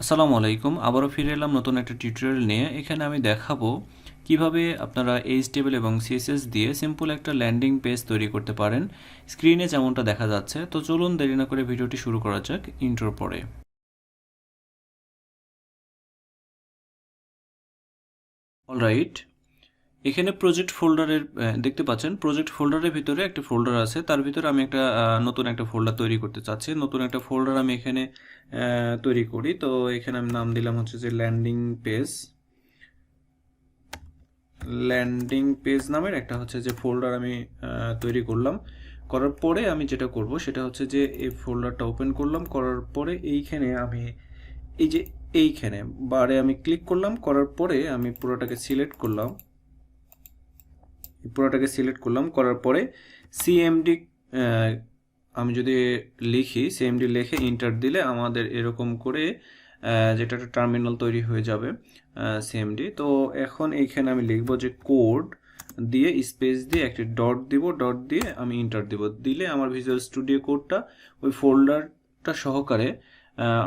আসসালামু আলাইকুম, আবারও ফিরে এলাম নতুন একটা টিউটোরিয়াল নিয়ে। এখানে আমি দেখাবো কিভাবে আপনারা এইচটিএমএল এবং সিএসএস দিয়ে সিম্পল একটা ল্যান্ডিং পেজ তৈরি করতে পারেন, স্ক্রিনে যেমনটা দেখা যাচ্ছে। তো চলুন দেরি না করে ভিডিওটি শুরু করা যাক ইন্ট্রোর পরে। অলরাইট, এখানে প্রজেক্ট ফোল্ডারের দেখতে পাচ্ছেন, প্রজেক্ট ফোল্ডারের ভিতরে একটা ফোল্ডার আছে, তার ভিতরে আমি একটা নতুন একটা ফোল্ডার তৈরি করতে চাচ্ছি। নতুন একটা ফোল্ডার আমি এখানে তৈরি করি। তো এখানে আমি নাম দিলাম হচ্ছে যে ল্যান্ডিং পেজ নামের একটা হচ্ছে যে ফোল্ডার আমি তৈরি করলাম। করার পরে আমি যেটা করব সেটা হচ্ছে যে এই ফোল্ডারটা ওপেন করলাম, করার পরে এইখানে আমি এই যে এইখানে বারে আমি ক্লিক করলাম, করার পরে আমি পুরোটাকে সিলেক্ট করলাম, করার পরে সিএমডি আমি যদি সিএমডি লিখে ইন্টার দিলে আমাদের এরকম করে যেটা একটা টার্মিনাল তৈরি হয়ে যাবে সিএমডি। তো এখন এইখানে আমি লিখব যে কোড দিয়ে স্পেস দিয়ে একটি ডট দিব, ডট দিয়ে আমি ইন্টার দিব, দিলে আমার ভিজুয়াল স্টুডিও কোডটা ওই ফোল্ডারটা সহকারে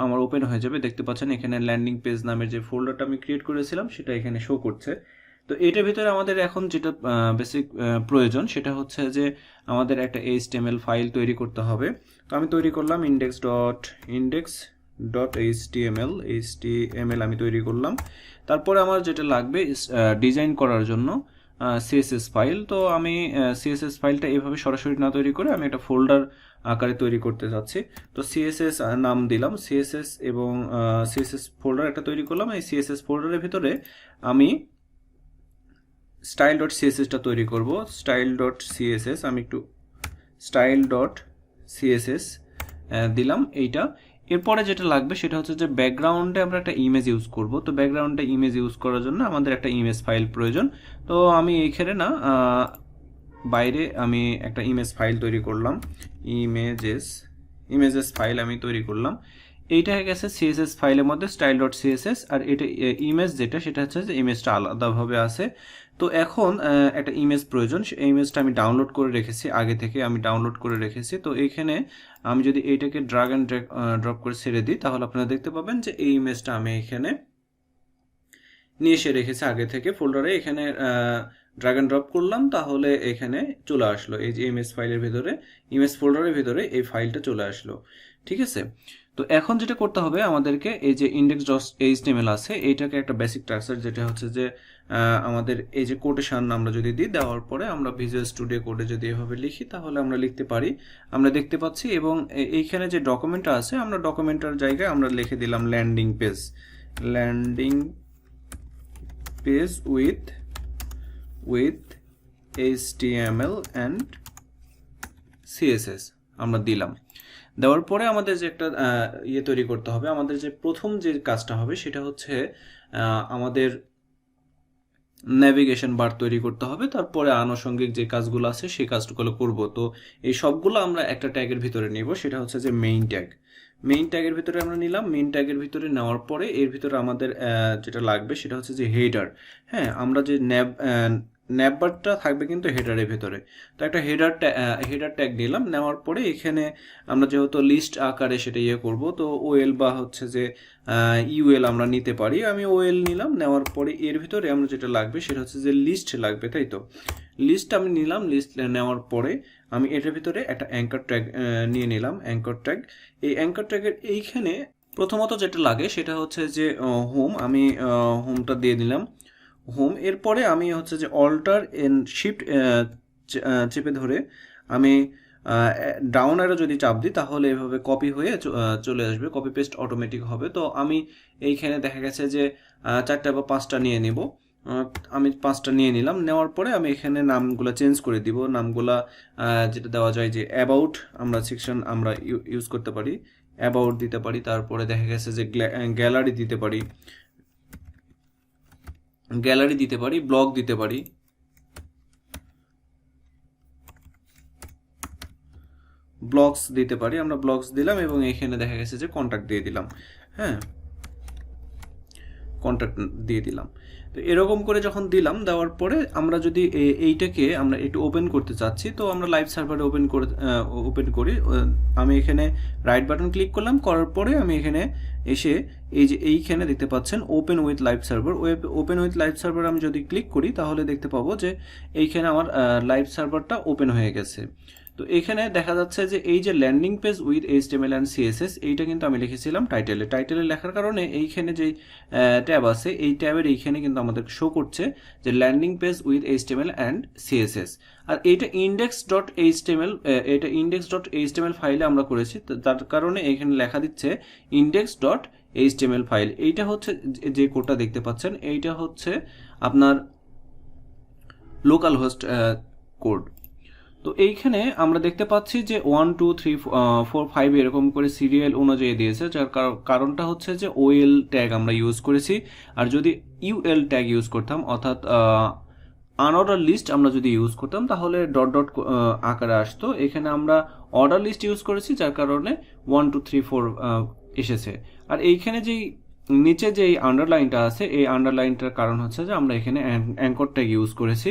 আমার ওপেন হয়ে যাবে। দেখতে পাচ্ছেন এখানে ল্যান্ডিং পেজ নামের যে ফোল্ডারটা আমি ক্রিয়েট করেছিলাম সেটা এখানে শো করছে। তো এটার ভিতরে আমাদের এখন যেটা বেসিক প্রয়োজন সেটা হচ্ছে যে আমাদের একটা এইচটিএমএল ফাইল তৈরি করতে হবে। তো আমি তৈরি করলাম index.html আমি তৈরি করলাম। তারপরে আমার যেটা লাগবে ডিজাইন করার জন্য সিএসএস ফাইল। তো আমি সিএসএস ফাইলটা এভাবে সরাসরি না তৈরি করে আমি একটা ফোল্ডার আকারে তৈরি করতে চাচ্ছি। তো সিএসএস নাম দিলাম সিএসএস, এবং সিএসএস ফোল্ডার একটা তৈরি করলাম। এই সিএসএস ফোল্ডারের ভিতরে আমি style.cssটা তৈরি করব। style.css দিলাম এইটা। এরপরে যেটা লাগবে সেটা হচ্ছে যে ব্যাকগ্রাউন্ডে আমরা একটা ইমেজ ইউজ করব। তো ব্যাকগ্রাউন্ডে ইমেজ ইউজ করার জন্য আমাদের একটা ইমেজ ফাইল প্রয়োজন। তো আমি এইখানে না বাইরে আমি একটা ইমেজ ফাইল তৈরি করলাম, ইমেজেস ফাইল আমি তৈরি করলাম। এইটা হয়ে গেছে সিএসএস ফাইলের মধ্যে style.css, আর এটা ইমেজ যেটা সেটা হচ্ছে যে ইমেজটা আলাদাভাবে আছে। তো এখন একটা ইমেজ প্রয়োজন, সেই ইমেজটা আমি ডাউনলোড করে রেখেছি, আগে থেকে আমি ডাউনলোড করে রেখেছি। তো এইখানে আমি যদি এইটাকে ড্রাগ অ্যান্ড ড্রপ করে ছেড়ে দিই তাহলে আপনারা দেখতে পাবেন যে এই ইমেজটা আমি এখানে নিয়ে এসে রেখেছি আগে থেকে ফোল্ডারে। এখানে ড্রাগ অ্যান্ড ড্রপ করলাম, তাহলে এখানে চলে আসলো এই যে ইমেজ ফাইলের ভিতরে, ইমেজ ফোল্ডারের ভিতরে এই ফাইলটা চলে আসলো। ঠিক আছে, তো এখন যেটা করতে হবে আমাদেরকে, এই যে index.html আছে এইটাকে একটা বেসিক স্ট্রাকচার, যেটা হচ্ছে যে আমাদের এই যে কোটেশন আমরা যদি দিই, দেওয়ার পরে আমরা ভিজুয়াল স্টুডিও কোডে যদি এভাবে লিখি তাহলে আমরা লিখতে পারি, আমরা দেখতে পাচ্ছি। এবং এইখানে যে ডকুমেন্টটা আছে, আমরা ডকুমেন্টের জায়গায় আমরা লিখে দিলাম landing page with HTML and CSS আমরা দিলাম। দেওয়ার পরে আমাদের যে একটা ইয়ে তৈরি করতে হবে, আমাদের যে প্রথম যে কাজটা হবে সেটা হচ্ছে আমাদের নেভিগেশন বার তৈরি করতে হবে। তারপরে আনুষঙ্গিক যে কাজগুলো আছে সেই কাজগুলো করব। তো এই সবগুলো আমরা একটা ট্যাগের ভিতরে নিব, সেটা হচ্ছে যে মেইন ট্যাগের ভিতরে আমরা নিলাম। মেইন ট্যাগের ভিতরে নেওয়ার পরে এর ভিতরে আমাদের যেটা লাগবে সেটা হচ্ছে যে হেডার। হ্যাঁ, আমরা যে ন্যাববারটা থাকবে কিন্তু হেডারের ভিতরে। তো একটা হেডার ট্যাগ নিলাম, নেওয়ার পরে এখানে আমরা যেহেতু লিস্ট আকারে সেটা ইয়ে করব, তো ওএল বা হচ্ছে যে ইউএল আমরা নিতে পারি। আমি ওএল নিলাম, নেওয়ার পরে এর ভিতরে আমরা যেটা লাগবে সেটা হচ্ছে যে লিস্ট লাগবে, তাই তো লিস্ট আমি নিলাম। লিস্ট নেওয়ার পরে আমি এটার ভিতরে একটা অ্যাঙ্কার ট্যাগ নিয়ে নিলাম, অ্যাঙ্কার ট্যাগ। এই অ্যাঙ্কার ট্যাগের এইখানে প্রথমত যেটা লাগে সেটা হচ্ছে যে হোম, আমি হোমটা দিয়ে দিলাম হোম। এরপরে আমি হচ্ছে যে অল্টার এন্ড শিফট চেপে ধরে আমি ডাউন অ্যারো যদি চাপ দিই তাহলে এভাবে কপি হয়ে চলে আসবে, কপি পেস্ট অটোমেটিক হবে। তো আমি এইখানে দেখা গেছে যে 4টা বা 5টা নিয়ে নেব। আমি 5টা নিয়ে নিলাম, নেওয়ার পরে আমি এখানে নামগুলো চেঞ্জ করে দিব। নামগুলা যেটা দেওয়া যায় যে অ্যাবাউট, আমরা সেকশন আমরা ইউজ করতে পারি, অ্যাবাউট দিতে পারি। তারপরে দেখা গেছে যে গ্যালারি দিতে পারি, ব্লগ দিতে পারি, ব্লগস দিতে পারি। আমরা ব্লগস দিলাম এবং এখানে দেখা গেছে যে কন্ট্যাক্ট দিয়ে দিলাম। হ্যাঁ, কন্ট্যাক্ট দিয়ে দিলাম। তো এরকম করে যখন দিলাম, দেওয়ার পরে আমরা যদি এইটাকে আমরা একটু ওপেন করতে চাচ্ছি, তো আমরা লাইভ সার্ভারে ওপেন করি। আমি এখানে রাইট বাটন ক্লিক করলাম, করার পরে আমি এখানে এসে এই যে এইখানে দেখতে পাচ্ছেন open with live server. Open with live server আমি যদি ক্লিক করি তাহলে দেখতে পাবো যে এইখানে আমার লাইভ সার্ভারটা ওপেন হয়ে গেছে। তো এখানে দেখা যাচ্ছে যে এই যে landing page with HTML and CSS, এইটা কিন্তু আমি লিখেছিলাম টাইটেলে লেখার কারণে এইখানে যে ট্যাব আছে এই ট্যাবের এইখানে কিন্তু আমাদের শো করছে যে landing page with HTML and CSS। আর এইটা index.html ফাইলে আমরা করেছি, তার কারণে এখানে লেখা দিচ্ছে index.html ফাইল। এইটা হচ্ছে যে কোডটা দেখতে পাচ্ছেন, এইটা হচ্ছে আপনার লোকাল হোস্ট কোড। তো এইখানে আমরা দেখতে পাচ্ছি যে 1 2 3 4 5 এরকম করে সিরিয়াল অনুযায়ী দিয়েছে, যার কারণটা হচ্ছে যে OL ট্যাগ আমরা ইউজ করেছি। আর যদি UL ট্যাগ ইউজ করতাম, অর্থাৎ আনঅর্ডার লিস্ট আমরা যদি ইউজ করতাম তাহলে ডট ডট আকারে আসতো। এখানে আমরা অর্ডার লিস্ট ইউজ করেছি, যার কারণে 1 2 3 4 এসেছে। আর এইখানে যেই নিচে যে আন্ডারলাইনটা আছে, এই আন্ডারলাইনটার কারণ হচ্ছে যে আমরা এখানে অ্যাঙ্কর ট্যাগ ইউজ করেছি,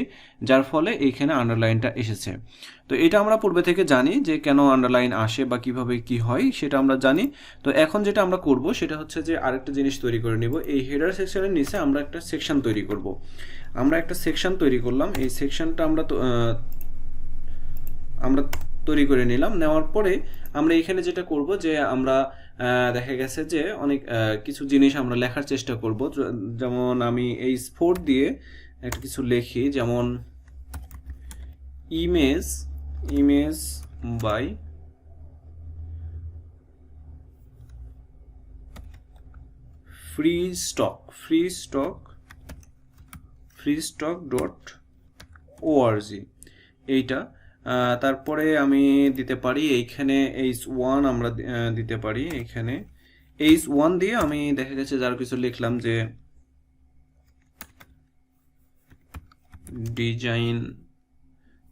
যার ফলে এইখানে আন্ডারলাইনটা এসেছে। তো এটা আমরা পূর্বে থেকে জানি যে কেন আন্ডারলাইন আসে বা কিভাবে কি হয় সেটা আমরা জানি। তো এখন যেটা আমরা করব সেটা হচ্ছে যে আরেকটা জিনিস তৈরি করে নিব। এই হেডার সেকশনের নিচে আমরা একটা সেকশন তৈরি করব। আমরা একটা সেকশন তৈরি করলাম, এই সেকশনটা আমরা তৈরি করে নিলাম। নেওয়ার পরে আমরা এখানে যেটা করব যে আমরা দেখা গেছে যে অনেক কিছু জিনিস আমরা লেখার চেষ্টা করব। যেমন আমি এই স্পোর্ট দিয়ে একটা কিছু লিখি, যেমন image by free stock dot org এইটা। তারপরে আমি দিতে পারি এইখানে H1 আমরা দিতে পারি। এখানে H1 দিয়ে আমি দেখা গেছে যার কিছু লিখলাম যে ডিজাইন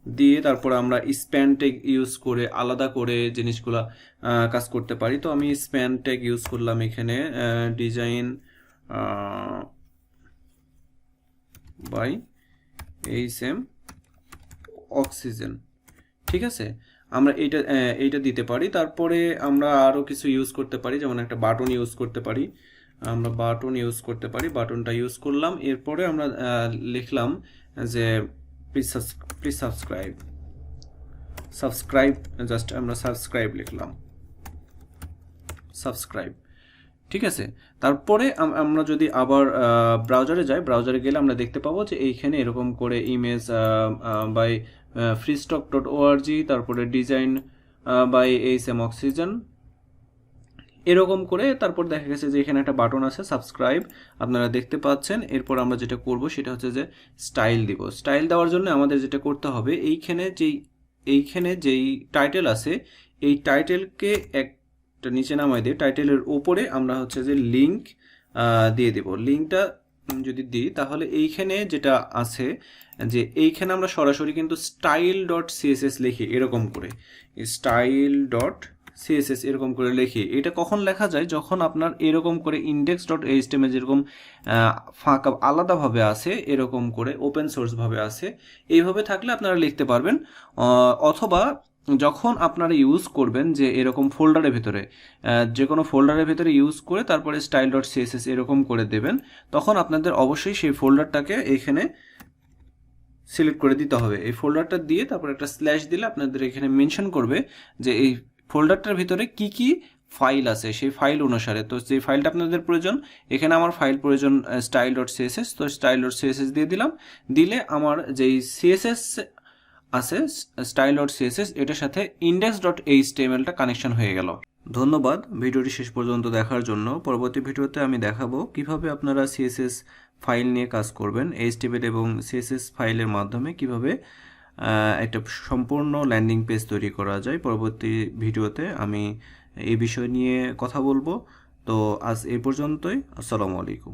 দিয়ে, তারপর আমরা স্প্যান ট্যাগ ইউজ করে আলাদা করে জিনিসগুলা কাজ করতে পারি। তো আমি স্প্যান ট্যাগ ইউজ করলাম এখানে ডিজাইন বাই HMoxygen, ঠিক আছে। আমরা এইটা দিতে পারি। তারপরে আমরা আরও কিছু ইউজ করতে পারি, যেমন একটা বাটন ইউজ করতে পারি। বাটনটা ইউজ করলাম। এরপরে আমরা লিখলাম যে প্লিজ সাবস্ক্রাইব, জাস্ট আমরা সাবস্ক্রাইব লিখলাম, ঠিক আছে। তারপরে আমরা যদি আবার ব্রাউজারে যাই, ব্রাউজারে গেলে আমরা দেখতে পাবো যে এইখানে এরকম করে ইমেজ বাই freestock.org, তারপরে ডিজাইন বাই HMoxygen এরকম করে, তারপর দেখা গেছে যে এখানে একটা বাটন আছে সাবস্ক্রাইব, আপনারা দেখতে পাচ্ছেন। এরপর আমরা যেটা করব সেটা হচ্ছে যে স্টাইল দিব। স্টাইল দেওয়ার জন্য আমাদের যেটা করতে হবে, এইখানে যেই টাইটেল আছে এই টাইটেলকে একটা নিচে নামাই দিয়ে টাইটেলের উপরে আমরা হচ্ছে যে লিঙ্ক দিয়ে দেব। লিঙ্কটা যদি দিই তাহলে এইখানে যেটা আছে যে এইখানে আমরা সরাসরি কিন্তু style.css লিখি, এরকম করে style.css এরকম করে লিখি। এটা কখন লেখা যায়, যখন আপনার এরকম করে index.html যেরকম ফাঁকা আলাদাভাবে আছে, এরকম করে ওপেন সোর্স ভাবে আছে, এইভাবে থাকলে আপনারা লিখতে পারবেন। অথবা যখন আপনারা ইউজ করবেন যে এরকম ফোল্ডারের ভিতরে, যে কোনো ফোল্ডারের ভিতরে ইউজ করে তারপরে style.css এরকম করে দেবেন, তখন আপনাদের অবশ্যই সেই ফোল্ডারটাকে এখানে সিলেক্ট করে দিতে হবে। এই ফোল্ডারটা দিয়ে তারপর একটা স্ল্যাশ দিলে আপনাদের এখানে মেনশন করবে যে এই ফোল্ডারটার ভিতরে কি কি ফাইল আছে সেই ফাইল অনুসারে। তো যে ফাইলটা আপনাদের প্রয়োজন, এখানে আমার ফাইল প্রয়োজন style.css, তো style.css দিয়ে দিলাম। দিলে আমার যেই CSS আছে style.css এটার সাথে index.htmlটা কানেকশন হয়ে গেল। ধন্যবাদ ভিডিওটি শেষ পর্যন্ত দেখার জন্য। পরবর্তী ভিডিওতে আমি দেখাবো কিভাবে আপনারা CSS ফাইল নিয়ে কাজ করবেন, HTML এবং CSS ফাইলের মাধ্যমে কিভাবে একটা সম্পূর্ণ ল্যান্ডিং পেজ তৈরি করা যায়। পরবর্তী ভিডিওতে আমি এই বিষয় নিয়ে কথা বলবো। তো আজ এই পর্যন্তই। আসসালামু আলাইকুম।